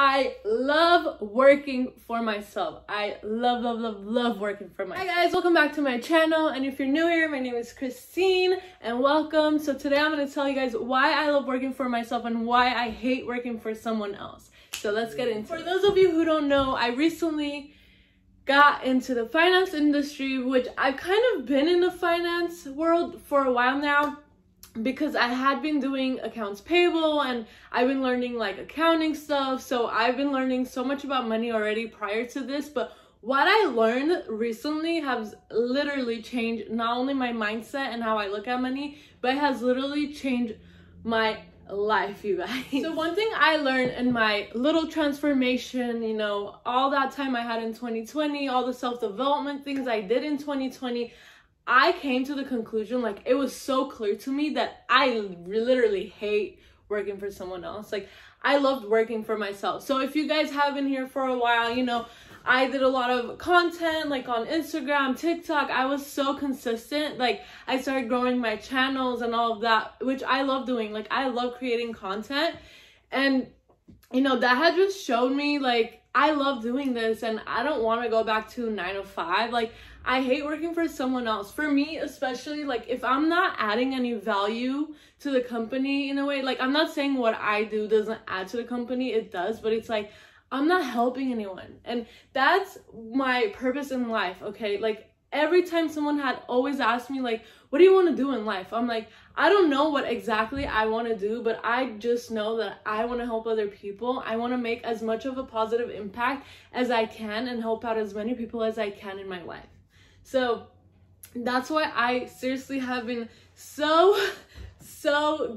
I love working for myself. I love working for myself. Hi guys, welcome back to my channel, and if you're new here, my name is Christine and welcome. So today I'm going to tell you guys why I love working for myself and why I hate working for someone else. So let's get into it. For those of you who don't know, I recently got into the finance industry, which I've kind of been in the finance world for a while now, because I had been doing accounts payable and I've been learning like accounting stuff. So I've been learning so much about money already prior to this, but what I learned recently has literally changed not only my mindset and how I look at money, but it has literally changed my life, you guys. So one thing I learned in my little transformation, you know, all that time I had in 2020, all the self-development things I did in 2020, I came to the conclusion, like, it was so clear to me that I literally hate working for someone else. Like, I loved working for myself. So if you guys have been here for a while, you know, I did a lot of content like on Instagram, TikTok. I was so consistent. Like, I started growing my channels and all of that, which I love doing. Like, I love creating content. And, you know, that had just showed me, like, I love doing this and I don't want to go back to 9 to 5. Like, I hate working for someone else. For me, especially, like, if I'm not adding any value to the company in a way, like, I'm not saying what I do doesn't add to the company, it does, but it's like, I'm not helping anyone. And that's my purpose in life, okay? Like, every time someone had always asked me, like, what do you want to do in life? I'm like, I don't know what exactly I want to do, but I just know that I want to help other people. I want to make as much of a positive impact as I can and help out as many people as I can in my life. So that's why I seriously have been so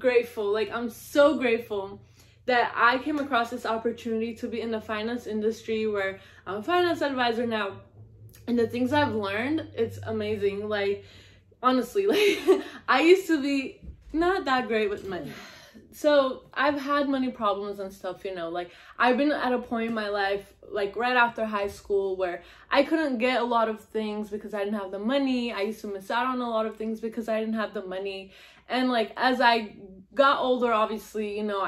grateful. Like, I'm so grateful that I came across this opportunity to be in the finance industry, where I'm a finance advisor now. And the things I've learned, it's amazing. Like, honestly, like, I used to be not that great with money. So I've had money problems and stuff, you know, like, I've been at a point in my life, like right after high school, where I couldn't get a lot of things because I didn't have the money. I used to miss out on a lot of things because I didn't have the money. And like, as I got older, obviously, you know,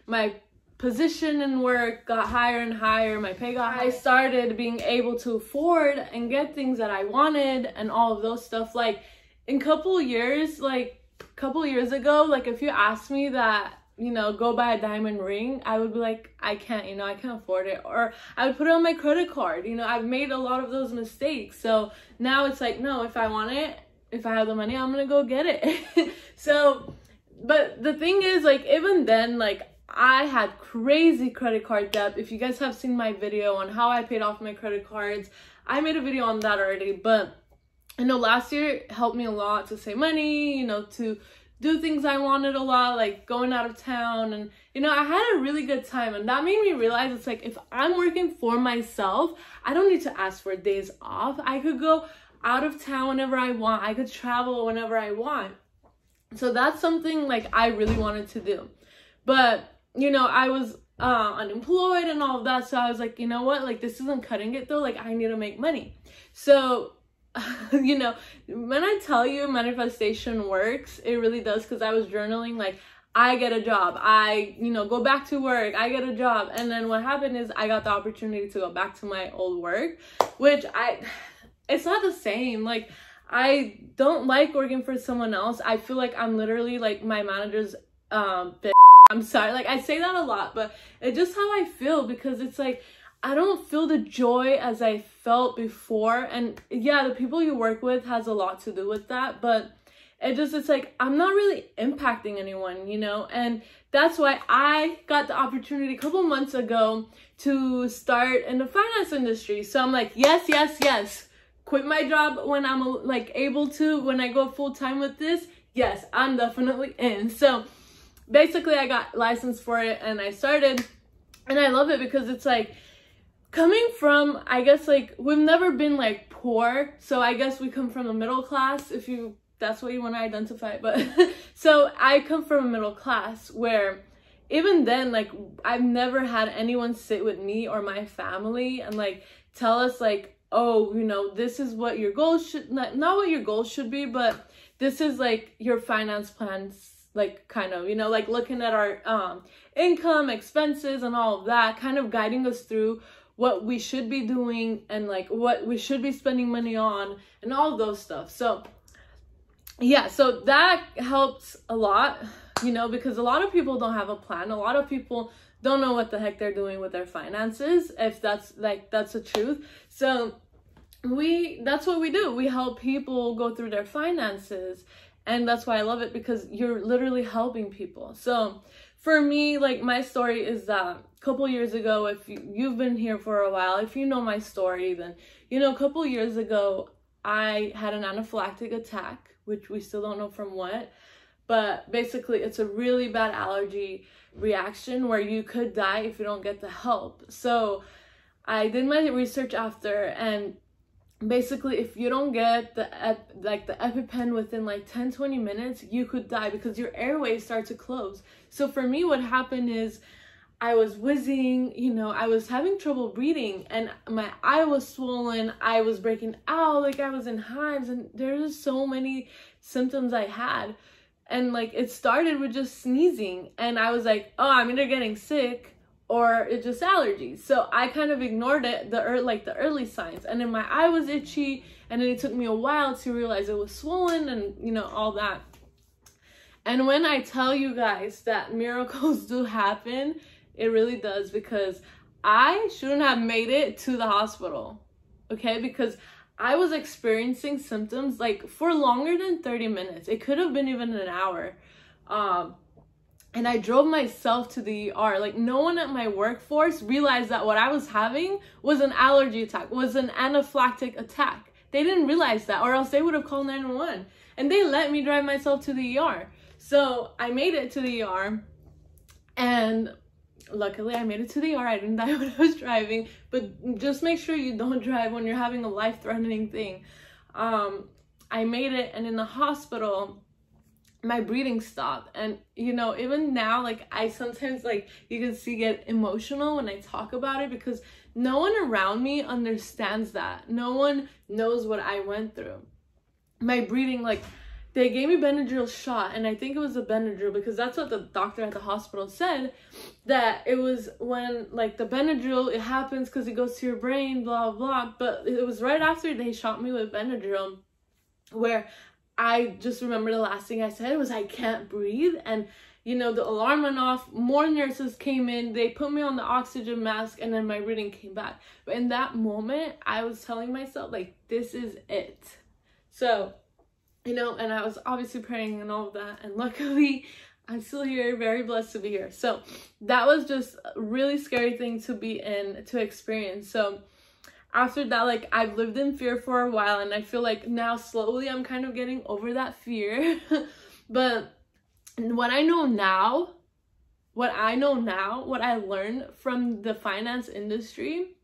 my position in work got higher and higher, my pay got higher. I started being able to afford and get things that I wanted and all of those stuff. Like, in couple years ago, like, if you asked me that, you know, go buy a diamond ring, I would be like, I can't, you know, I can't afford it. Or I would put it on my credit card. You know, I've made a lot of those mistakes. So now it's like, no, if I want it, if I have the money, I'm gonna go get it. So, but the thing is, like, even then, like, I had crazy credit card debt. If you guys have seen my video on how I paid off my credit cards, I made a video on that already. But I know last year helped me a lot to save money, you know, to do things I wanted a lot, like going out of town. And, you know, I had a really good time. And that made me realize, it's like, if I'm working for myself, I don't need to ask for days off. I could go out of town whenever I want. I could travel whenever I want. So that's something, like, I really wanted to do. But, you know, I was unemployed and all of that. So I was like, you know what? Like, this isn't cutting it though. Like, I need to make money. So, you know, when I tell you manifestation works, it really does. Because I was journaling, like, I get a job, I, you know, go back to work, I get a job. And then what happened is I got the opportunity to go back to my old work, which it's not the same. Like, I don't like working for someone else. I feel like I'm literally like my manager's bitch. I'm sorry, like, I say that a lot, but it's just how I feel, because it's like, I don't feel the joy as I felt before. And yeah, the people you work with has a lot to do with that, but it's like, I'm not really impacting anyone, you know? And that's why I got the opportunity a couple months ago to start in the finance industry. So I'm like, yes, quit my job when I'm like able to, when I go full time with this. Yes, I'm definitely in. So basically I got licensed for it and I started, and I love it because it's like, coming from, I guess, like, we've never been like poor, so I guess we come from the middle class, if that's what you want to identify. But so I come from a middle class where even then, like, I've never had anyone sit with me or my family and like tell us, like, oh, you know, this is what your goals should, not what your goals should be, but this is like your finance plans like kind of, you know, like looking at our income, expenses, and all of that, kind of guiding us through what we should be doing and like what we should be spending money on and all of those stuff. So yeah, so that helps a lot, you know, because a lot of people don't have a plan. A lot of people don't know what the heck they're doing with their finances, if that's the truth. So that's what we do. We help people go through their finances, and that's why I love it, because you're literally helping people. So for me, like, my story is that a couple years ago, if you've been here for a while, if you know my story, then you know a couple years ago I had an anaphylactic attack, which we still don't know from what, but basically it's a really bad allergy reaction where you could die if you don't get the help. So I did my research after, and basically if you don't get the EpiPen within like 10-20 minutes, you could die because your airways start to close. So for me, what happened is I was wheezing, you know, I was having trouble breathing, and my eye was swollen, I was breaking out, like I was in hives, and there's so many symptoms I had. And like it started with just sneezing, and I was like, oh, I'm either getting sick or it's just allergies. So I kind of ignored it, the early signs, and then my eye was itchy, and then it took me a while to realize it was swollen, and you know, all that. And when I tell you guys that miracles do happen, it really does, because I shouldn't have made it to the hospital, okay? Because I was experiencing symptoms like for longer than 30 minutes. It could have been even an hour. And I drove myself to the ER. Like, no one at my workforce realized that what I was having was an allergy attack, was an anaphylactic attack. They didn't realize that, or else they would have called 911. And they let me drive myself to the ER. So I made it to the ER, and luckily I made it to the ER. I didn't die when I was driving, but just make sure you don't drive when you're having a life-threatening thing. I made it, and in the hospital, my breathing stopped. And you know, even now, like, I sometimes, like, you can see, get emotional when I talk about it, because no one around me understands that. No one knows what I went through. My breathing, like, they gave me Benadryl shot, and I think it was a Benadryl because that's what the doctor at the hospital said, that it was when, like, the Benadryl, it happens because it goes to your brain, blah, blah. But it was right after they shot me with Benadryl where I just remember the last thing I said was, I can't breathe. And, you know, the alarm went off, more nurses came in, they put me on the oxygen mask, and then my breathing came back. But in that moment, I was telling myself, like, this is it. So, you know, and I was obviously praying and all of that, and luckily I'm still here, very blessed to be here. So that was just a really scary thing to be in, to experience. So after that, like, I've lived in fear for a while, and I feel like now slowly I'm kind of getting over that fear. But what I know now, what I learned from the finance industry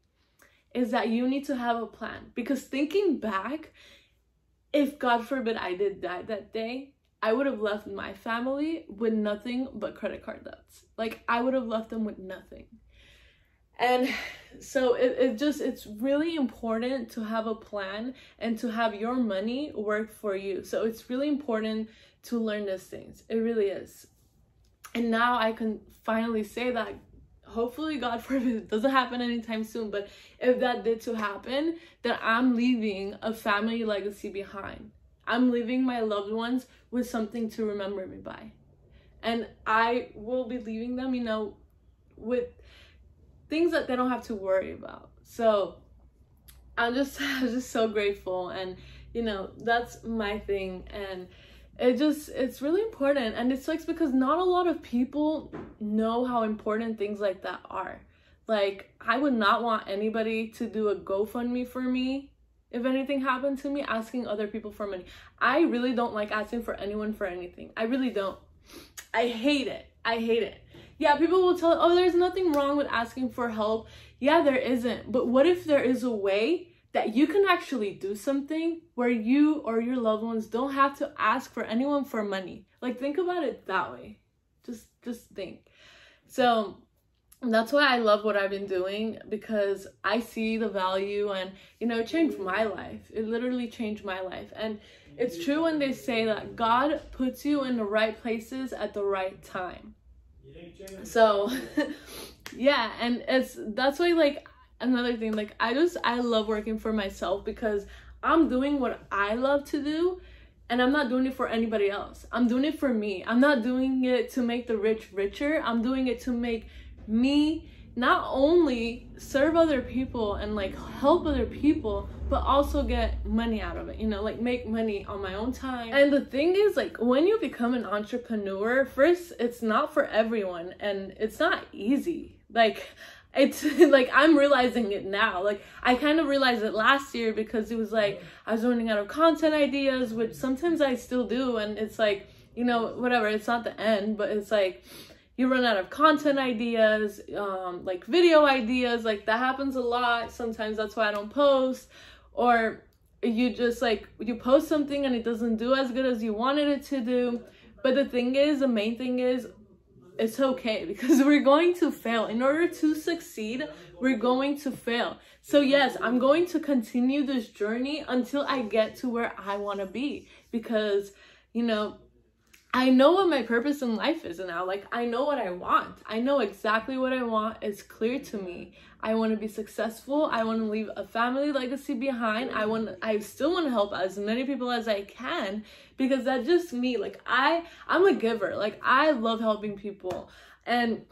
is that you need to have a plan. Because thinking back, if God forbid I did die that day, I would have left my family with nothing but credit card debts. Like, I would have left them with nothing. And so it's really important to have a plan and to have your money work for you. So it's really important to learn these things. It really is. And now I can finally say that, hopefully, God forbid, it doesn't happen anytime soon, but if that did to happen, then I'm leaving a family legacy behind. I'm leaving my loved ones with something to remember me by. And I will be leaving them, you know, with things that they don't have to worry about. So I'm just so grateful. And, you know, that's my thing. And it's really important. And it sucks because not a lot of people know how important things like that are. Like, I would not want anybody to do a GoFundMe for me if anything happened to me, asking other people for money. I really don't like asking for anyone for anything. I really don't. I hate it. I hate it. Yeah, people will tell, oh, there's nothing wrong with asking for help. Yeah, there isn't. But what if there is a way that you can actually do something where you or your loved ones don't have to ask for anyone for money? Like, think about it that way. Just think. So that's why I love what I've been doing, because I see the value, and, you know, it changed my life. It literally changed my life. And, it's true when they say that God puts you in the right places at the right time. So yeah, and that's why, like, another thing, like, I love working for myself because I'm doing what I love to do, and I'm not doing it for anybody else. I'm doing it for me. I'm not doing it to make the rich richer. I'm doing it to make me not only serve other people and like help other people, but also get money out of it, you know, like make money on my own time. And the thing is, like, when you become an entrepreneur, first, it's not for everyone, and it's not easy. Like, it's like, I'm realizing it now. Like, I kind of realized it last year because it was like I was running out of content ideas, which sometimes I still do, and it's like, you know, whatever, it's not the end, but it's like you run out of content ideas, like video ideas, like that happens a lot. Sometimes that's why I don't post, or you just like, you post something and it doesn't do as good as you wanted it to do. But the thing is, the main thing is, it's okay, because we're going to fail. In order to succeed, we're going to fail. So yes, I'm going to continue this journey until I get to where I want to be, because, you know, I know what my purpose in life is now. Like, I know what I want. I know exactly what I want. It's clear to me. I want to be successful. I want to leave a family legacy behind. I still want to help as many people as I can, because that's just me. Like, I'm a giver. Like, I love helping people. And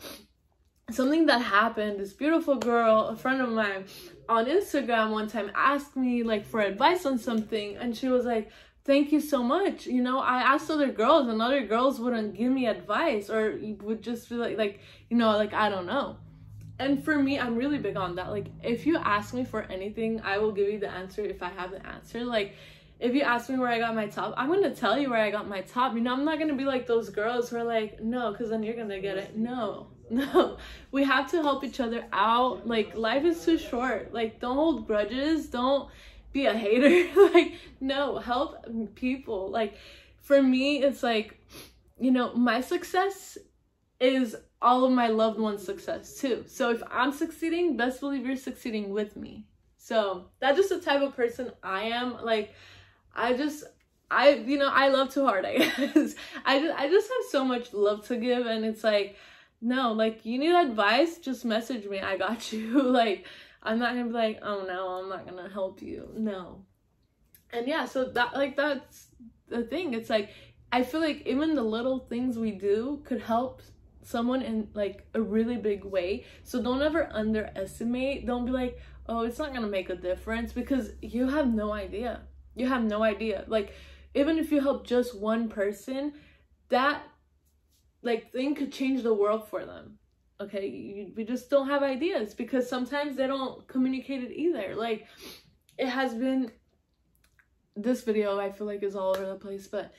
something that happened, this beautiful girl, a friend of mine on Instagram one time asked me like for advice on something, and she was like, thank you so much. You know, I asked other girls and other girls wouldn't give me advice, or would just be like, you know, like, I don't know. And for me, I'm really big on that. Like, if you ask me for anything, I will give you the answer if I have the answer. Like, if you ask me where I got my top, I'm going to tell you where I got my top. You know, I'm not going to be like those girls who are like, no, because then you're going to get it. No. We have to help each other out. Like, life is too short. Like, don't hold grudges. Don't be a hater. Like, no, help people. Like, for me, it's like, you know, my success is all of my loved ones' success too. So if I'm succeeding, best believe you're succeeding with me. So that's just the type of person I am. Like, you know, I love too hard, I guess. I just have so much love to give, and it's like, no, like, you need advice, just message me, I got you. Like, I'm not gonna be like, oh no, I'm not gonna help you. No. And yeah, so that's the thing. It's like, I feel like even the little things we do could help someone in like a really big way. So don't ever underestimate. Don't be like, oh, it's not gonna make a difference, because you have no idea. You have no idea. Like, even if you help just one person, that like thing could change the world for them. Okay, we just don't have ideas, because sometimes they don't communicate it either. Like, it has been, this video I feel like is all over the place, but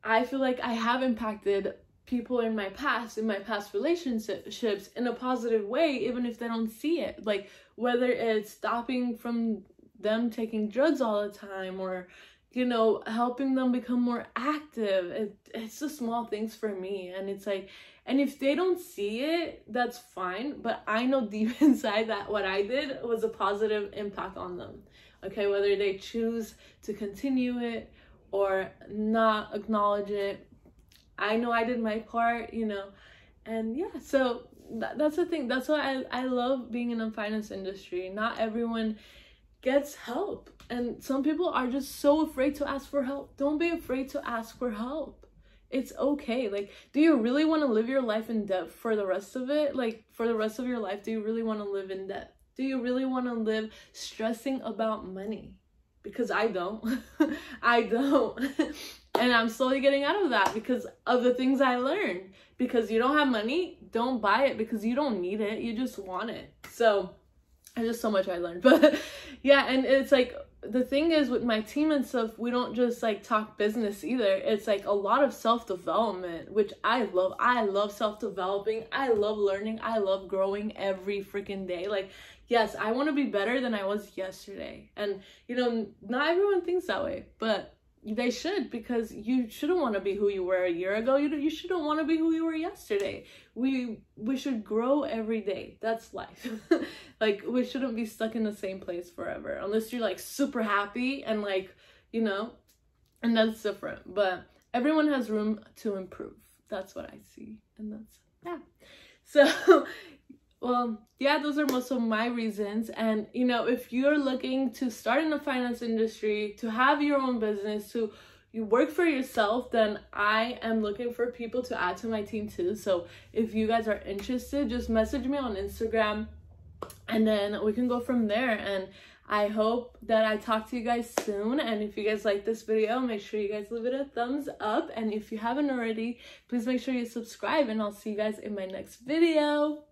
I feel like I have impacted people in my past relationships in a positive way, even if they don't see it. Like, whether it's stopping from them taking drugs all the time, or, you know, helping them become more active. It's the small things for me. And it's like, and if they don't see it, that's fine, but I know deep inside that what I did was a positive impact on them. Okay, whether they choose to continue it or not acknowledge it, I know I did my part, you know. And yeah, so that's the thing. That's why I love being in the finance industry. Not everyone gets help, and some people are just so afraid to ask for help. Don't be afraid to ask for help. It's okay. Like, do you really want to live your life in debt for the rest of it? Like, for the rest of your life, do you really want to live in debt? Do you really want to live stressing about money? Because I don't. I don't. And I'm slowly getting out of that because of the things I learned. Because you don't have money, don't buy it because you don't need it. You just want it. So there's just so much I learned. But yeah, and it's like, the thing is with my team and stuff, we don't just like talk business either. It's like a lot of self-development, which I love. I love self-developing. I love learning. I love growing every freaking day. Like, yes, I want to be better than I was yesterday. And, you know, not everyone thinks that way, but they should, because you shouldn't want to be who you were a year ago. You shouldn't want to be who you were yesterday. We should grow every day. That's life. Like, we shouldn't be stuck in the same place forever, unless you're like super happy and like, you know, and that's different, but everyone has room to improve. That's what I see, and that's, yeah. So, well, yeah, those are most of my reasons. And, you know, if you're looking to start in the finance industry, to have your own business, to you work for yourself, then I am looking for people to add to my team too. So if you guys are interested, just message me on Instagram, and then we can go from there. And I hope that I talk to you guys soon. And if you guys like this video, make sure you guys leave it a thumbs up. And if you haven't already, please make sure you subscribe, and I'll see you guys in my next video.